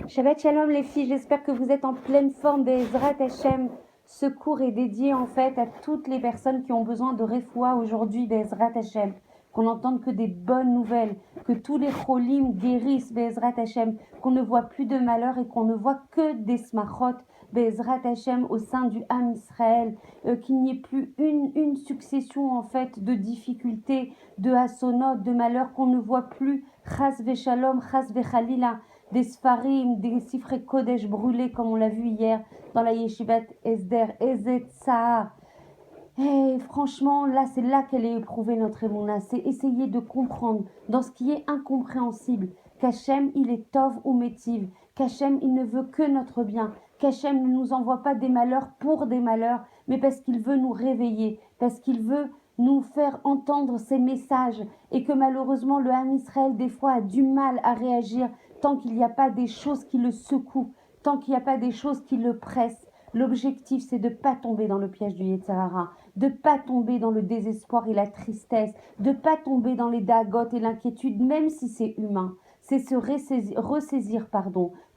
Shabbat Shalom les filles, j'espère que vous êtes en pleine forme. Be'ezrat Hashem, ce cours est dédié en fait à toutes les personnes qui ont besoin de refoua aujourd'hui. Be'ezrat Hashem, qu'on n'entende que des bonnes nouvelles, que tous les cholim guérissent. Be'ezrat Hashem, qu'on ne voit plus de malheur et qu'on ne voit que des smachot. Be'ezrat Hashem au sein du Ham Israël, qu'il n'y ait plus une succession en fait de difficultés, de hasonot, de malheurs, qu'on ne voit plus. Chas ve'shalom, chas ve'chalila, des sfarim, des sifrei kodesh brûlés comme on l'a vu hier dans la yeshivat Esder, Ezet Sahar. Et franchement, là, c'est là qu'elle est éprouvée notre émouna. C'est essayer de comprendre dans ce qui est incompréhensible qu'Hachem, il est tov ou métiv, qu'Hachem, il ne veut que notre bien, qu'Hachem ne nous envoie pas des malheurs pour des malheurs, mais parce qu'il veut nous réveiller, parce qu'il veut nous faire entendre ses messages et que malheureusement le Ham Israël des fois a du mal à réagir tant qu'il n'y a pas des choses qui le secouent, tant qu'il n'y a pas des choses qui le pressent. L'objectif, c'est de ne pas tomber dans le piège du Yetzer Hara, de ne pas tomber dans le désespoir et la tristesse, de ne pas tomber dans les dagotes et l'inquiétude, même si c'est humain. C'est se ressaisir,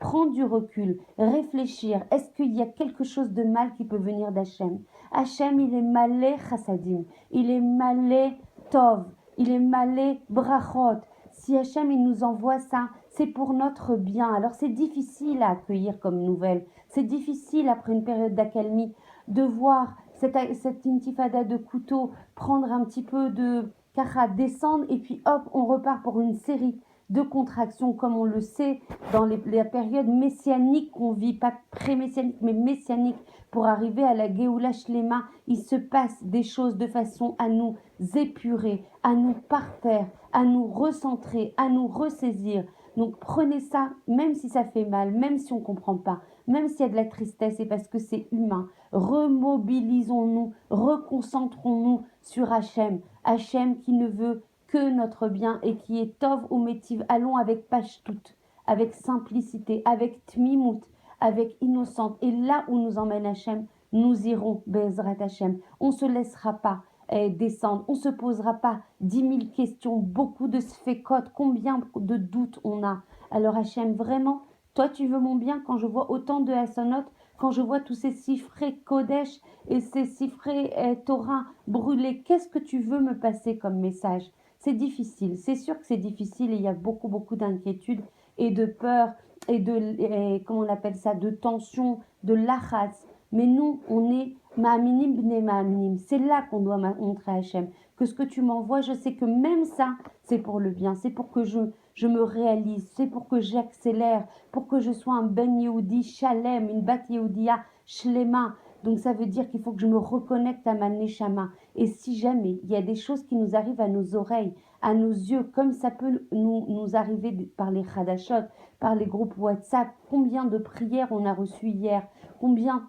prendre du recul, réfléchir. Est-ce qu'il y a quelque chose de mal qui peut venir d'Hachem? Hachem, il est malé chassadim, il est malé tov, il est malé brachot. Si Hachem, il nous envoie ça, c'est pour notre bien. Alors c'est difficile à accueillir comme nouvelle. C'est difficile après une période d'accalmie de voir cette intifada de couteau prendre un petit peu de kara, descendre et puis hop, on repart pour une série de contractions comme on le sait dans les périodes messianiques qu'on vit, pas pré-messianiques mais messianiques, pour arriver à la Géoula Shlema. Il se passe des choses de façon à nous épurer, à nous parfaire, à nous recentrer, à nous ressaisir. Donc prenez ça, même si ça fait mal, même si on ne comprend pas, même s'il y a de la tristesse, c'est parce que c'est humain. Remobilisons-nous, reconcentrons-nous sur Hachem. Hachem qui ne veut que notre bien et qui est tov ou métiv. Allons avec pashtout, avec simplicité, avec tmimout, avec innocente. Et là où nous emmène Hachem, nous irons, Be'ezrat Hachem. On ne se laissera pas descendre. On ne se posera pas 10 000 questions, beaucoup de sfekot, combien de doutes on a. Alors Hachem, vraiment, toi tu veux mon bien quand je vois autant de hasonot, quand je vois tous ces sifrei Kodesh et ces sifrei Torah brûlés. Qu'est-ce que tu veux me passer comme message? C'est difficile, c'est sûr que c'est difficile et il y a beaucoup d'inquiétudes et de peur comment on appelle ça, de tension, de lachatz. Mais nous, on est ma'aminim bnei ma'aminim. C'est là qu'on doit montrer à Hachem que ce que tu m'envoies, je sais que même ça, c'est pour le bien. C'est pour que je me réalise. C'est pour que j'accélère. Pour que je sois un ben Yehudi shalem, une bat Yehudia shlema. Donc ça veut dire qu'il faut que je me reconnecte à ma neshama. Et si jamais il y a des choses qui nous arrivent à nos oreilles, à nos yeux, comme ça peut nous arriver par les Hadashot, par les groupes WhatsApp, combien de prières on a reçues hier, combien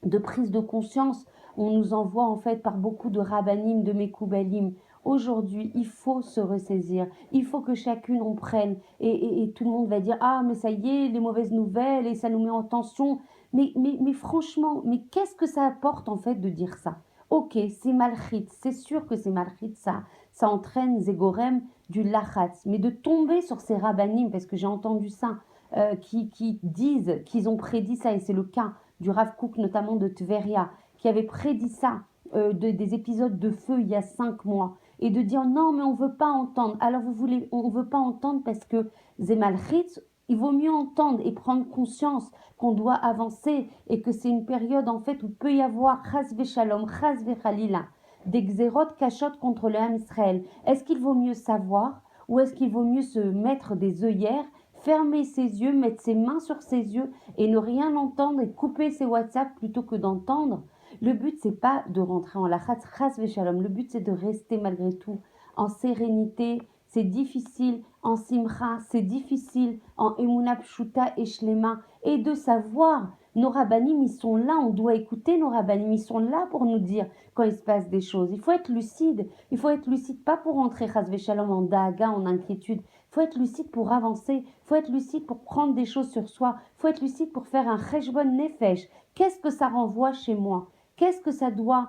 de prise de conscience on nous envoie en fait par beaucoup de rabbanim, de mekoubalim. Aujourd'hui, il faut se ressaisir, il faut que chacune en prenne et tout le monde va dire ah mais ça y est, les mauvaises nouvelles et ça nous met en tension. Mais franchement, mais qu'est-ce que ça apporte en fait de dire ça? Ok, c'est malchit, c'est sûr que c'est malchit, ça entraîne Zégorem du lachatz, mais de tomber sur ces rabbanim, parce que j'ai entendu ça, qui disent qu'ils ont prédit ça, et c'est le cas du Rav Kook, notamment de Tveria, qui avait prédit ça, des épisodes de feu il y a 5 mois, et de dire non, mais on ne veut pas entendre. Alors on ne veut pas entendre parce que Zemalchitz, il vaut mieux entendre et prendre conscience qu'on doit avancer et que c'est une période en fait où peut y avoir chas v'shalom, chas v'chalila, des xérot cachot contre le Ham Israël. Est-ce qu'il vaut mieux savoir ou est-ce qu'il vaut mieux se mettre des œillères, fermer ses yeux, mettre ses mains sur ses yeux et ne rien entendre et couper ses WhatsApp plutôt que d'entendre? Le but, c'est pas de rentrer en lachatz, chas v'shalom. Le but, c'est de rester malgré tout en sérénité. C'est difficile en simcha, c'est difficile en emuna pshuta et shlema, et de savoir, nos rabbanim, ils sont là, on doit écouter nos rabbanim, ils sont là pour nous dire quand il se passe des choses. Il faut être lucide, pas pour rentrer chas v'shalom en daga, en inquiétude. Il faut être lucide pour avancer, il faut être lucide pour prendre des choses sur soi, il faut être lucide pour faire un cheshbon nefesh. Qu'est-ce que ça renvoie chez moi? Qu'est-ce que ça doit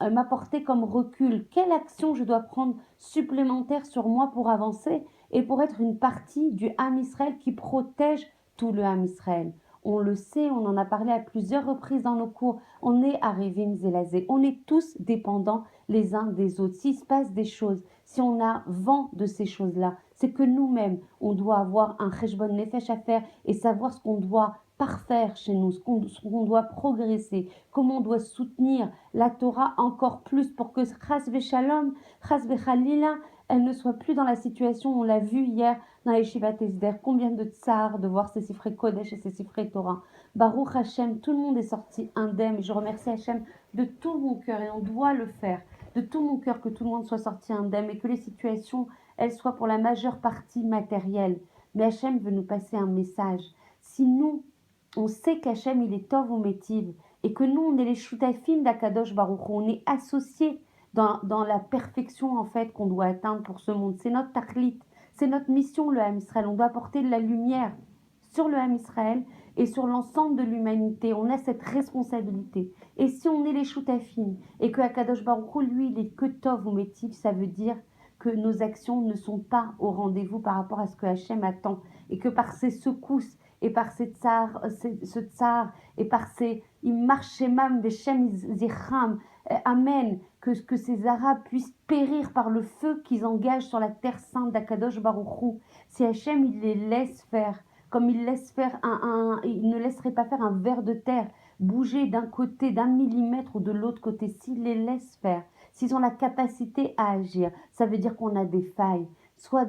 m'apporter comme recul? Quelle action je dois prendre supplémentaire sur moi pour avancer? et pour être une partie du Ham Israël qui protège tout le Ham Israël. On le sait, on en a parlé à plusieurs reprises dans nos cours, on est Arivim Zelazé, on est tous dépendants les uns des autres. S'il se passe des choses, si on a vent de ces choses-là, c'est que nous-mêmes, on doit avoir un cheshbon nefesh à faire et savoir ce qu'on doit parfaire chez nous, ce qu'on doit progresser, comment on doit soutenir la Torah encore plus pour que chas v'shalom, chas v'chalila, elle ne soit plus dans la situation, on l'a vu hier dans les Shivat Esder, combien de tsar de voir ces Sifrei Kodesh et ces Sifrei Torah. Baruch Hashem, tout le monde est sorti indemne et je remercie Hashem de tout mon cœur et on doit le faire, de tout mon cœur que tout le monde soit sorti indemne et que les situations, elles soient pour la majeure partie matérielles. Mais Hashem veut nous passer un message. Si nous, on sait qu'Hachem il est Tov ou Métiv et que nous on est les Shutafim d'Akadosh Baruch Hu, on est associés dans la perfection en fait qu'on doit atteindre pour ce monde. C'est notre tachlit, c'est notre mission le Ham Israël. On doit apporter de la lumière sur le Ham Israël et sur l'ensemble de l'humanité. On a cette responsabilité. Et si on est les Shutafim et que Akadosh Baruch Hu, lui, il est que Tov ou Métiv, ça veut dire que nos actions ne sont pas au rendez-vous par rapport à ce que Hachem attend et que par ses secousses et par ce tsar et par ces Immarshemam Veshem Zichram, Amen, que ces Arabes puissent périr par le feu qu'ils engagent sur la terre sainte d'Akadosh Baruch Hu. Si Hachem il les laisse faire, comme il laisse faire il ne laisserait pas faire un ver de terre bouger d'un côté d'un millimètre ou de l'autre côté, s'il les laisse faire, s'ils ont la capacité à agir, ça veut dire qu'on a des failles, soit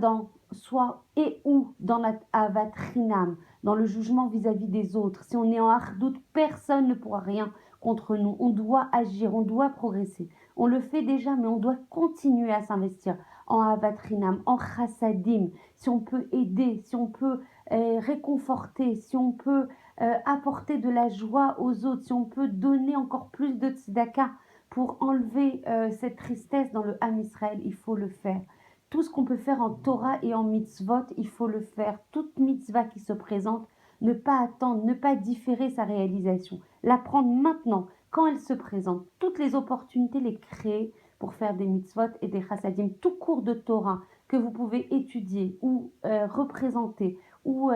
et ou dans la Avat Chinam, dans le jugement vis-à-vis des autres. Si on est en hardout, personne ne pourra rien contre nous. On doit agir, on doit progresser. On le fait déjà, mais on doit continuer à s'investir en Avat Chinam, en chassadim. Si on peut aider, si on peut réconforter, si on peut apporter de la joie aux autres, si on peut donner encore plus de tzedaka pour enlever cette tristesse dans le Ham Israël, il faut le faire. Tout ce qu'on peut faire en Torah et en mitzvot, il faut le faire. Toute mitzvah qui se présente, ne pas attendre, ne pas différer sa réalisation. La prendre maintenant, quand elle se présente. Toutes les opportunités, les créer pour faire des mitzvot et des chassadim. Tout cours de Torah que vous pouvez étudier ou représenter ou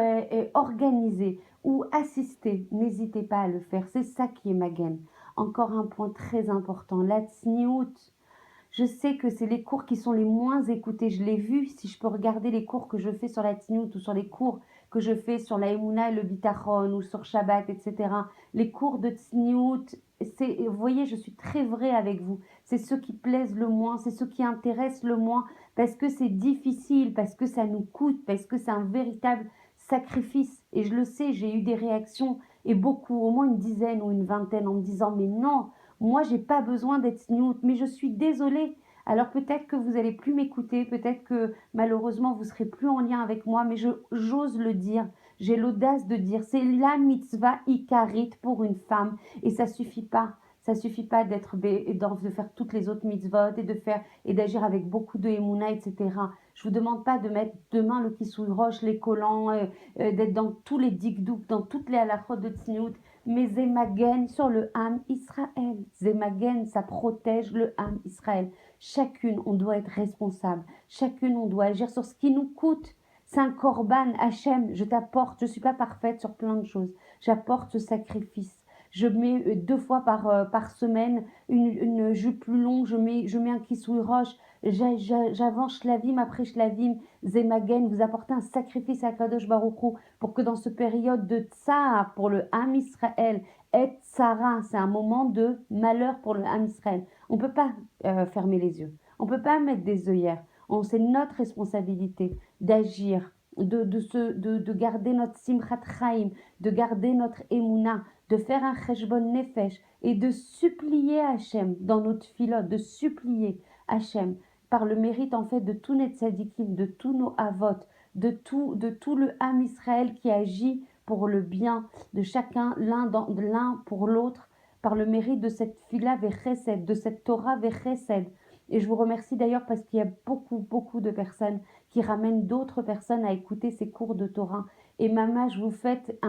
organiser ou assister, n'hésitez pas à le faire. C'est ça qui est Magen. Encore un point très important, la tzniout. Je sais que c'est les cours qui sont les moins écoutés. Je l'ai vu, si je peux regarder les cours que je fais sur la tzniout ou sur les cours que je fais sur la Emouna et le Bitachon ou sur Shabbat, etc. Les cours de tzniout, vous voyez, je suis très vraie avec vous. C'est ceux qui plaisent le moins, c'est ceux qui intéressent le moins, parce que c'est difficile, parce que ça nous coûte, parce que c'est un véritable sacrifice. Et je le sais, j'ai eu des réactions, et beaucoup, au moins une dizaine ou une vingtaine, en me disant, mais non, moi, j'ai pas besoin d'être snooze, mais je suis désolée. Alors peut-être que vous allez plus m'écouter, peut-être que malheureusement vous serez plus en lien avec moi, mais j'ose le dire. J'ai l'audace de dire, c'est la mitzvah ikarit pour une femme, et ça suffit pas. Ça suffit pas de faire toutes les autres mitzvot et de faire et d'agir avec beaucoup de émouna, etc. Je vous demande pas de mettre demain le kissouille roche, les collants, d'être dans tous les dikdouk, dans toutes les halachot de tzniout, mais Zemagen sur le Ham Israël. Zemagen, ça protège le Ham Israël. Chacune, on doit être responsable. Chacune, on doit agir sur ce qui nous coûte. C'est un korban, Hachem, je t'apporte, je ne suis pas parfaite sur plein de choses. J'apporte ce sacrifice. Je mets 2 fois par semaine une jupe plus longue, je mets un kissouille roche, j'avance shlavim après shlavim, Zemagen, vous apportez un sacrifice à Kadosh Baruch Hu pour que dans ce période de tsar pour le Ham Israël, et tsara, c'est un moment de malheur pour le Ham Israël. On ne peut pas fermer les yeux, on ne peut pas mettre des œillères. C'est notre responsabilité d'agir, de garder notre simchat chaim, de garder notre émouna, de faire un cheshbon nefesh et de supplier Hachem dans notre filote, de supplier Hachem par le mérite en fait de tous les tzadikim, de tous nos avot, de tout le Ham Israël qui agit pour le bien de chacun, l'un pour l'autre, par le mérite de cette fila vechesed, de cette Torah vechesed. Et je vous remercie d'ailleurs parce qu'il y a beaucoup de personnes qui ramènent d'autres personnes à écouter ces cours de Torah. Et Mama, je vous faites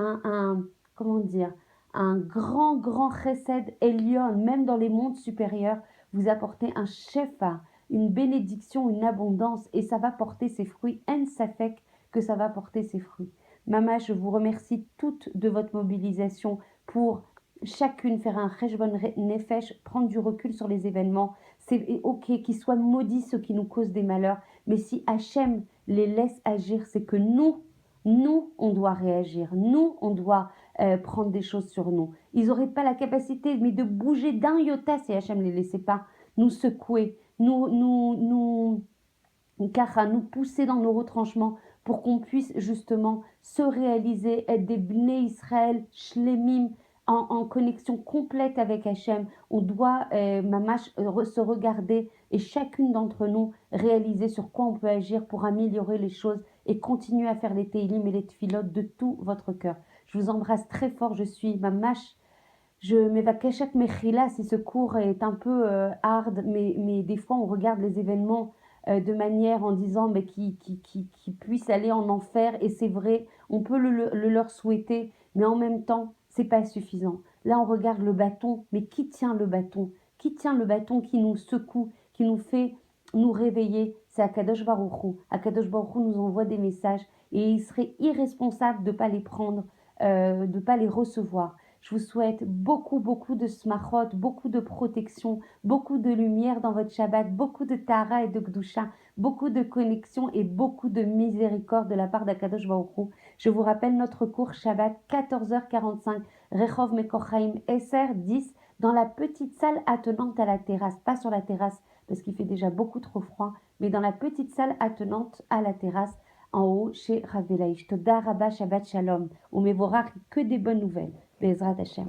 comment dire, un grand chesed Elion, même dans les mondes supérieurs, vous apportez un shefa, une bénédiction, une abondance, et ça va porter ses fruits. En safek que ça va porter ses fruits. Maman, je vous remercie toutes de votre mobilisation pour chacune faire un cheshbon nefesh, prendre du recul sur les événements. C'est ok qu'ils soient maudits ceux qui nous causent des malheurs, mais si Hachem les laisse agir, c'est que nous, on doit réagir. Nous, on doit prendre des choses sur nous. Ils n'auraient pas la capacité, mais de bouger d'un iota si Hachem ne les laissait pas nous secouer, nous pousser dans nos retranchements pour qu'on puisse justement se réaliser, être des Bnei Israël, shlemim, en connexion complète avec Hachem. On doit, mamash, se regarder et chacune d'entre nous réaliser sur quoi on peut agir pour améliorer les choses et continuer à faire les teilim et les tfilotes de tout votre cœur. Je vous embrasse très fort, je suis mamash. Je m'évacachette mechila si ce cours est un peu hard, mais des fois on regarde les événements de manière en disant mais qui puissent aller en enfer, et c'est vrai, on peut le leur souhaiter, mais en même temps c'est pas suffisant. Là on regarde le bâton, mais qui tient le bâton? Qui tient le bâton qui nous secoue, qui nous fait nous réveiller? C'est Akadosh Baruch Hu. Akadosh Baruch Hu nous envoie des messages et il serait irresponsable de ne pas les prendre, de ne pas les recevoir. Je vous souhaite beaucoup, beaucoup de smachot, beaucoup de protection, beaucoup de lumière dans votre Shabbat, beaucoup de Tara et de Gdusha, beaucoup de connexion et beaucoup de miséricorde de la part d'Akadosh Baruch Hu. Je vous rappelle notre cours Shabbat, 14h45, Rechov Mekochaim SR 10, dans la petite salle attenante à la terrasse, pas sur la terrasse parce qu'il fait déjà beaucoup trop froid, mais dans la petite salle attenante à la terrasse, en haut, chez Rav Belaïch. Toda Rabba Shabbat Shalom. Ou Mevorach, que des bonnes nouvelles. Bezrat Hashem.